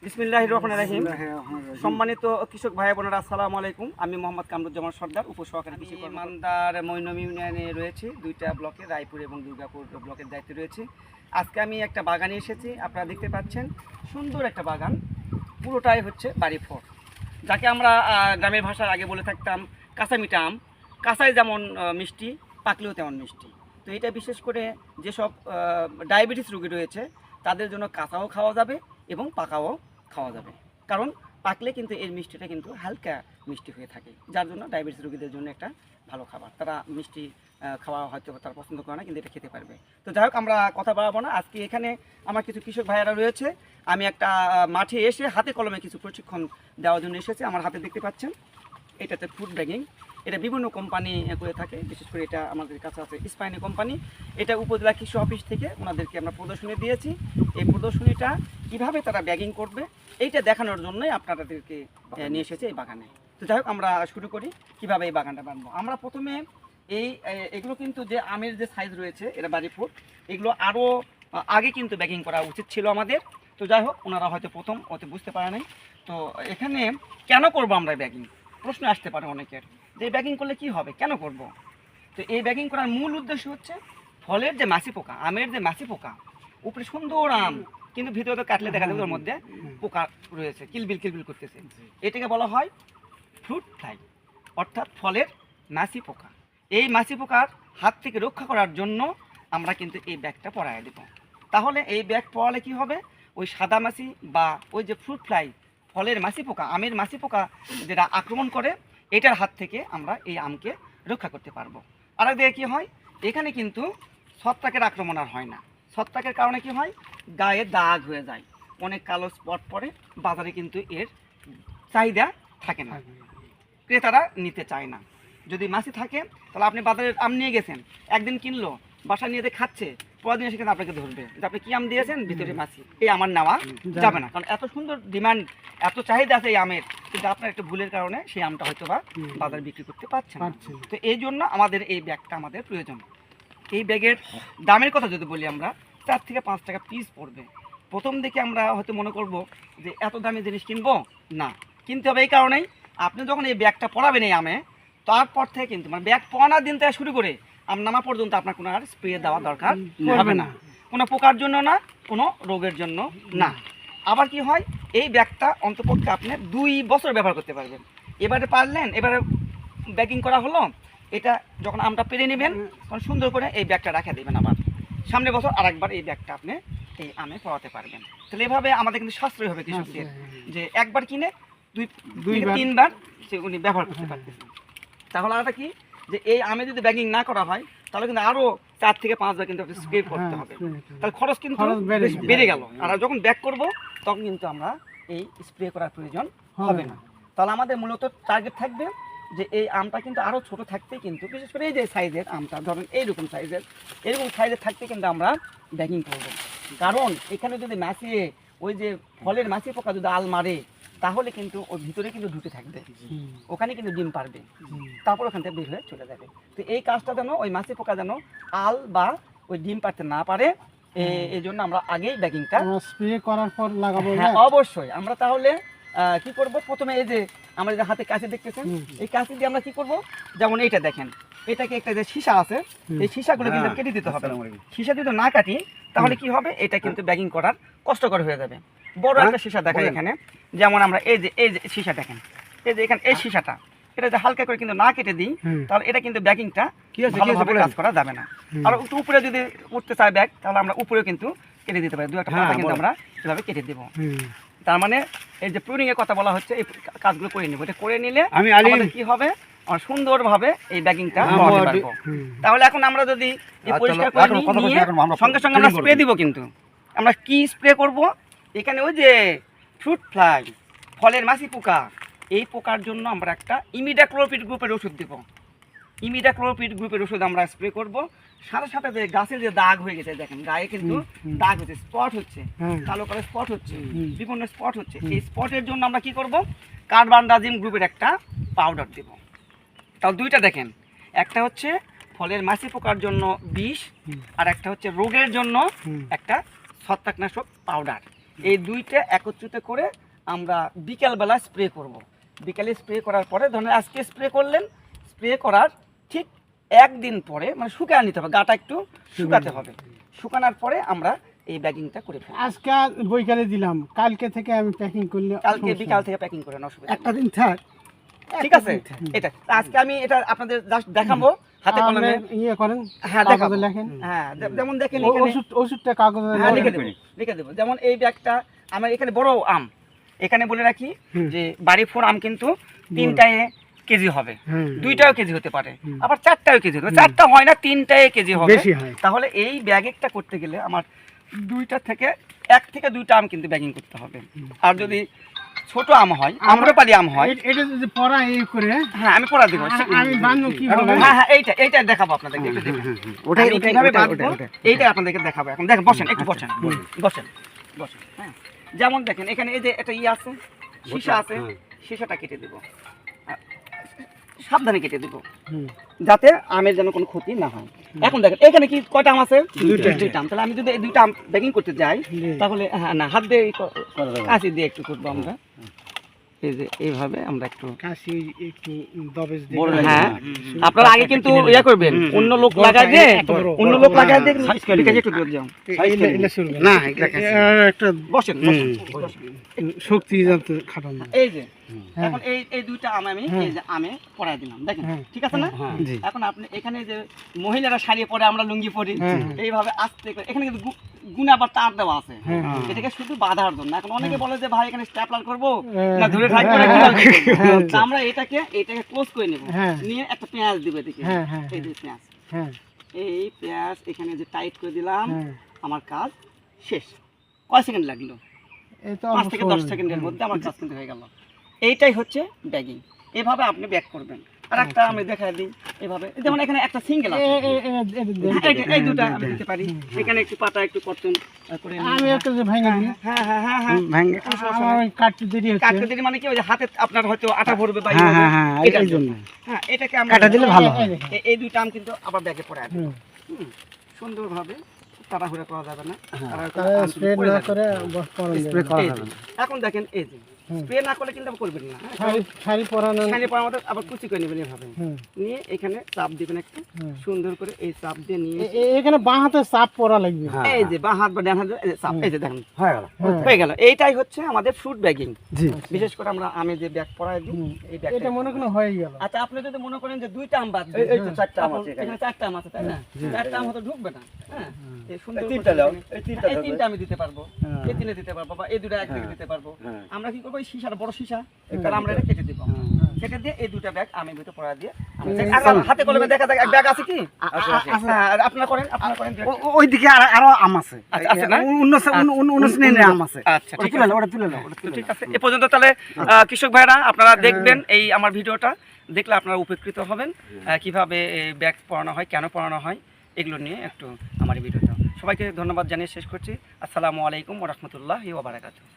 বিসমিল্লাহির রহমানির রহিম। সম্মানিত কৃষক ভাই বোনেরা, আসসালামু আলাইকুম। আমি মোহাম্মদ কামরুজ্জামান সর্দার, উপসহকারী কৃষি মান্দার মৈনম ইউনিয়নে রয়েছে, দুইটা ব্লকে, রায়পুর এবং দুর্গাপুর ব্লকের দায়িত্বে রয়েছে। আজকে আমি একটা বাগানে এসেছি। আপনারা দেখতে পাচ্ছেন সুন্দর একটা বাগান, পুরোটাই হচ্ছে বাড়ি ফল, যাকে আমরা গ্রামের ভাষায় আগে বলে থাকতাম কাঁচা মিঠা আম। কাঁচাই যেমন মিষ্টি, পাকলেও তেমন মিষ্টি। তো এটা বিশেষ করে যেসব ডায়াবেটিস রোগী রয়েছে তাদের জন্য কাঁচাও খাওয়া যাবে এবং পাকাও খাওয়া যাবে, কারণ পাকলে কিন্তু এর মিষ্টিটা কিন্তু হালকা মিষ্টি হয়ে থাকে, যার জন্য ডায়াবেটিস রোগীদের জন্য একটা ভালো খাবার। তারা মিষ্টি খাওয়া হয়তো তারা পছন্দ করে না, কিন্তু এটা খেতে পারবে। তো যাই হোক, আমরা কথা বাড়াবো না। আজকে এখানে আমার কিছু কৃষক ভাইয়েরা রয়েছে। আমি একটা মাঠে এসে হাতে কলমে কিছু প্রশিক্ষণ দেওয়ার জন্য এসেছি। আমার হাতে দেখতে পাচ্ছেন এটাতে ফুড ব্যাগিং, এটা বিভিন্ন কোম্পানি করে থাকে। বিশেষ করে এটা আমাদের কাছে আছে স্পাইনি কোম্পানি। এটা উপজেলা কৃষি অফিস থেকে ওনাদেরকে আমরা প্রদর্শনী দিয়েছি। এই প্রদর্শনীটা কিভাবে তারা ব্যাগিং করবে এইটা দেখানোর জন্যই আপনাদেরকে নিয়ে এসেছে এই বাগানে। তো যাই হোক, আমরা শুরু করি কিভাবে এই বাগানটা বানাবো। আমরা প্রথমে এগুলো কিন্তু যে আমের যে সাইজ রয়েছে, এটা বাড়ি ফুট, এগুলো আরও আগে কিন্তু ব্যাগিং করা উচিত ছিল আমাদের। তো যাই হোক, ওনারা হয়তো প্রথম হয়তো বুঝতে পারে নাই। তো এখানে কেন করবো আমরা ব্যাগিং, প্রশ্ন আসতে পারে অনেকের, যে এই ব্যাগিং করলে কি হবে, কেন করব। তো এই ব্যাগিং করার মূল উদ্দেশ্য হচ্ছে ফলের যে মাছি পোকা, আমের যে মাছি পোকা, উপরে সুন্দর আম কিন্তু ভিতরে তো কাটলে দেখা যাবে ওর মধ্যে পোকা রয়েছে, কিলবিল কিলবিল করতেছে। এটাকে বলা হয় ফ্রুট ফ্লাই, অর্থাৎ ফলের মাছি পোকা। এই মাছি পোকার হাত থেকে রক্ষা করার জন্য আমরা কিন্তু এই ব্যাগটা পরায় দেব। তাহলে এই ব্যাগ পরালে কি হবে, ওই সাদা মাছি বা ওই যে ফ্রুট ফ্লাই, ফলের মাছি পোকা, আমের মাছি পোকা যেটা আক্রমণ করে, এটার হাত থেকে আমরা এই আমকে রক্ষা করতে পারবো। আর একদিকে কী হয়, এখানে কিন্তু ছত্রাকের আক্রমণ আর হয় না। ছত্রাকের কারণে কি হয়, গায়ে দাগ হয়ে যায়, অনেক কালো স্পট পড়ে, বাজারে কিন্তু এর চাহিদা থাকে না, ক্রেতারা নিতে চায় না। যদি মাছি থাকে তাহলে আপনি বাজারে আম নিয়ে গেছেন, একদিন কিনলো, বাসা নিয়ে খাচ্ছে, পরের দিন এসে কিন্তু আপনাকে ধরবে যে আপনি কি আম দিয়েছেন, ভিতরে মাছি, এই আমার নেওয়া যাবে না। কারণ এত সুন্দর ডিমান্ড, এত চাহিদা আছে এই আমের, কিন্তু আপনার একটা ভুলের কারণে সেই আমটা হয়তো বা বাজারে বিক্রি করতে পারছেন না। তো এই জন্য আমাদের এই ব্যাগটা আমাদের প্রয়োজন। এই ব্যাগের দামের কথা যদি বলি, আমরা 4 থেকে 5 টাকা পিস পড়বে। প্রথম দিকে আমরা হয়তো মনে করব যে এত দামি জিনিস কিনবো না, কিনতে হবে এই কারণেই, আপনি যখন এই ব্যাগটা পরাবেন এই আমে, তারপর থেকে কিন্তু মানে ব্যাগ পরানোর দিন থেকে শুরু করে আম নামা পর্যন্ত আপনার কোনো আর স্প্রে দেওয়া দরকার হবে না, কোনো পোকার জন্য না, কোনো রোগের জন্য না। আবার কি হয়, এই ব্যাগটা অন্তপক্ষে আপনি 2 বছর ব্যবহার করতে পারবেন। এবারে পারলেন, এবারে ব্যাগিং করা হলো, এটা যখন আমটা পেরে নেবেন তখন সুন্দর করে এই ব্যাগটা রাখা দেবেন, আবার সামনের বছর আরেকবার এই ব্যাগটা আপনি এই আমে পরাতে পারবেন। তাহলে এভাবে আমাদের কিন্তু সাশ্রয় হবে কৃষকদের, যে একবার কিনে 2-3 বার সে উনি ব্যবহার করতে পারতেছেন। তাহলে আরেকটা কি, যে এই আমে যদি ব্যাগিং না করা হয় তাহলে কিন্তু আরও 4 থেকে 5 বার কিন্তু স্প্রে করতে হবে, তাহলে খরচ কিন্তু বেড়ে গেল। আর যখন ব্যাগ করব তখন কিন্তু আমরা এই স্প্রে করার প্রয়োজন হবে না। তাহলে আমাদের মূলত টার্গেট থাকবে যে এই আমটা কিন্তু আরও ছোট থাকতে, কিন্তু বিশেষ করে এই যে সাইজের আমটা ধরেন এরকম সাইজের থাকতে কিন্তু আমরা ব্যাগিং করব। কারণ এখানে যদি মাছি, ওই যে ফলের মাছি পোকা যদি আল মারে, তাহলে কিন্তু ওর ভিতরে কিন্তু ঢুকে থাকবে, ওখানে কিন্তু ডিম পারবে, তারপর ওখান থেকে বের হয়ে চলে যাবে। তো এই কাজটা যেন ওই মাছি পোকা যেন আল বা ওই ডিম পারতে না পারে, এই জন্য আমরা আগেই ব্যাগিংটা স্প্রে করার পর লাগাবো। হ্যাঁ, অবশ্যই। আমরা তাহলে কি করব, প্রথমে এই যে আমরা যে হাতে কাঁচি দেখতেছেন, এই কাঁচি দিয়ে আমরা কি করব, যেমন এইটা দেখেন, এটাকে একটা যে সীসা আছে, এই সীসাগুলো কিন্তু কেটে দিতে হবে। সীসা যদি না কাটি তাহলে কি হবে, এটা কিন্তু ব্যাগিং করার কষ্টকর হয়ে যাবে। বড় একটা সীসা দেখায় এখানে, যেমন আমরা এই যে সীসা দেখেন, এই যে এখানে এই সীসাটা, এটা যে হালকা করে কিন্তু না কেটে দিই, তাহলে এটা কিন্তু ব্যাগিংটা ভালোভাবে কাজ করা যাবে না। আর একটু উপরে যদি উঠতে চায় ব্যাগ, তাহলে আমরা উপরেও কিন্তু কেটে দিতে পারি, 2-1 পাতা কিন্তু আমরা এভাবে কেটে দেবো। তার মানে এই যে প্রুনিং এর কথা বলা হচ্ছে, এই কাজগুলো করে নেব, এটা করে নিলে আমাদের কি হবে, সুন্দরভাবে এই ব্যাগিংটা করতে পারবো। তাহলে এখন আমরা যদি এই পরিষ্কার করে নিয়ে সঙ্গে সঙ্গে আমরা স্প্রে দিব, কিন্তু আমরা কি স্প্রে করব, এখানে ওই যে ফ্রুট ফ্লাই, ফলের মাছি পোকা, এই পোকার জন্য আমরা একটা ইমিডাক্লোপিড গ্রুপের ওষুধ দেব। ইমিডাক্লোপিড গ্রুপের ওষুধ আমরা স্প্রে করব। সাথে সাথে যে গাছের যে দাগ হয়ে গেছে, দেখেন গায়ে কিন্তু দাগ হচ্ছে, স্পট হচ্ছে, কালো কালো স্পট হচ্ছে, বিভিন্ন স্পট হচ্ছে, এই স্পটের জন্য আমরা কি করব, কার্বানডাজিম গ্রুপের একটা পাউডার দেব। তাও 2টা দেখেন, একটা হচ্ছে ফলের মাছি পোকার জন্য বিষ, আর একটা হচ্ছে রোগের জন্য একটা ছত্রাকনাশক পাউডার। এই দুইটা একত্রিত করে আমরা বিকালবেলা স্প্রে করব। বিকালে স্প্রে করার পরে ধরেন আজকে স্প্রে করলেন, স্প্রে করার ঠিক একদিন পরে মানে শুকায় নিতে হবে, গাটা একটু শুকাতে হবে। শুকানোর পরে আমরা এই ব্যাগিংটা করে ফেলবো। আজকে বৈকালে দিলাম, কালকে থেকে আমি প্যাকিং করলে কালকে বিকাল থেকে প্যাকিং করেন, অসুবিধা একটা দিন থাক, ঠিক আছে। এটা আজকে আমি এটা আপনাদের জাস্ট দেখাবো হাতে কলমে। ইয়ে করেন, হ্যাঁ দেখাবো, কাগজে লেখেন। হ্যাঁ যেমন দেখেন এখানে ওষুধটা কাগজে হ্যাঁ লেখেন। লিখে দেবো। যেমন এই ব্যাগটা আমার এখানে বড় আম, এখানে বলে রাখি যে বাড়ি ফোর আম কিন্তু 3টায় কেজি হবে, 2টাও কেজি হতে পারে, আবার 4টাও কেজি হতে পারে। 4টা হয় না, 3টায় কেজি হবে। বেশি হয়। তাহলে এই ব্যাগিংটা করতে গেলে আমার 1 থেকে 2টা আম কিন্তু ব্যাগিং করতে হবে। আর যদি ছোট আম হয়, আম্রপালি আম হয়, এটা যদি পড়া এই করে, হ্যাঁ আমি পড়া দিব। আমি বানবো কিভাবে? হ্যাঁ হ্যাঁ এইটা দেখাবো আপনাদেরকে, একটু দেখুন। ওটাই আমি কিভাবে বাঁধবো এইটা আপনাদেরকে দেখাবো। এখন দেখেন, বসেন একটু, বসেন। হ্যাঁ যেমন দেখেন এখানে এই যে একটা আছে, সীসা আছে, সীসাটা কেটে দেব, সাবধানে কেটে দেব যাতে আমের যেন কোনো ক্ষতি না হয়। এখন দেখেন এখানে কি কয়টা আম আছে? 2টা আম। তাহলে আমি যদি এই 2টা আম ব্যাগিং করতে যাই তাহলে হ্যাঁ না হাত দিয়ে কাঁচি দিয়ে একটু করবো আমরা। এই যে এইভাবে আমরা একটু কাশি একটু দবেজ দিয়ে, হ্যাঁ আপনারা আগে কিন্তু ইয়া করবেন, অন্য লোক লাগাই দিয়ে, অন্য লোক লাগাই দিয়ে একটু দূর যাও। না একটা বসেন শক্তি যাতে খাটানো। এই যে এখন এই 2টা আম আমি এই যে আমে পরাই দিলাম, দেখেন ঠিক আছে না? এখন আপনি এখানে যে মহিলারা শাড়ি পরে, আমরা লুঙ্গি পরি, এইভাবে আস্তে করে এখানে কিন্তু গুনা বা তার দেওয়া আছে, এটাকে শুধু বাঁধার জন্য। এখন অনেকে বলে যে ভাই এখানে স্ট্যাপলার করব না ধরে থাকবো না, তো আমরা এটাকে ক্লোজ করে নেব, নিয়ে একটা পেঁয়াজ দিব এদিকে। এই যে পেঁয়াজ, এই পেঁয়াজ এখানে যে টাইট করে দিলাম, আমার কাজ শেষ। কয় সেকেন্ড লাগলো? 5 থেকে 10 সেকেন্ডের মধ্যে আমার কাজ কিন্তু হয়ে গেল। এইটাই হচ্ছে ব্যাগিং। এভাবে আপনি ব্যাগ করবেন। আর একটা আমি দেখাই দিই, এভাবে যেমন এখানে একটা সিঙ্গেল আছে, এই 2টা আমি দিতে পারি। এখানে একটু পাতা একটু কর্তন করে আমি একটা যে ভাঙা দিই, হ্যাঁ হ্যাঁ হ্যাঁ হ্যাঁ আমার কাটতে দেরি হচ্ছে, কাটতে দিলে মানে কি ওই যে হাতে আপনার হয়তো আটা ভরবে বা এটার জন্য। হ্যাঁ এটাকে আমরা কাটা দিলে ভালো হয়। এই 2টা আম কিন্তু আবার ব্যাগে পরে আসবে সুন্দরভাবে, তাড়াহুড়া করা যাবে না, স্প্রে না করে স্প্রে করা যাবে। এখন দেখেন এই যে স্প্রে না করলে কিন্তু করবেন না, শাড়ি পরানো, শাড়ি পরার মতো আবার কুচি করে নেবেন এভাবে, নিয়ে এখানে চাপ দিবেন একটু সুন্দর করে, এই চাপ দিয়ে নিয়ে এখানে বাঁ হাতে চাপ পরা লাগবে। এই যে বাঁ হাত বা ডান হাত চাপ, এই যে দেখেন হয়ে গেল। এইটাই হচ্ছে আমাদের ফ্রুট ব্যাগিং। বিশেষ করে আমরা আমি যে ব্যাগ পরাই দিই এই ব্যাগ, এটা মনে কোনো হয়ে গেল। আচ্ছা আপনি যদি মনে করেন যে 2টা আম বাদ, এই তো 4টা আম আছে, এখানে 4টা আম আছে তাই না? 4টা আম হয়তো ঢুকবে না, হ্যাঁ এই সুন্দর 3টা দাও, এই 3টা আমি দিতে পারবো, এই 3টা দিতে পারবো, বা এই 2টা একদিকে দিতে পারবো। আমরা কি করবো, এই সীসার বড় সীসা, তাহলে আমরা এটা কেটে দিব, কেটে দিয়ে এই 2টা ব্যাগ আমি ভিতরে পড়া দিয়ে হাতে কলমে দেখা যায় ব্যাগ আছে কি আপনারা করেন, ওইদিকে আরো আম আছে, আছে না? অন্য শ্রেণীর আম আছে। আচ্ছা ঠিক আছে। এ পর্যন্ত তাহলে কৃষক ভাইরা আপনারা দেখবেন এই আমার ভিডিওটা, দেখলে আপনারা উপকৃত হবেন কিভাবে ব্যাগ পড়ানো হয়, কেন পড়ানো হয়, এগুলো নিয়ে একটু আমার এই ভিডিওটা। সবাইকে ধন্যবাদ জানিয়ে শেষ করছি। আসসালামু আলাইকুম ওয়া রাহমাতুল্লাহি ওয়া বারাকাতুহু।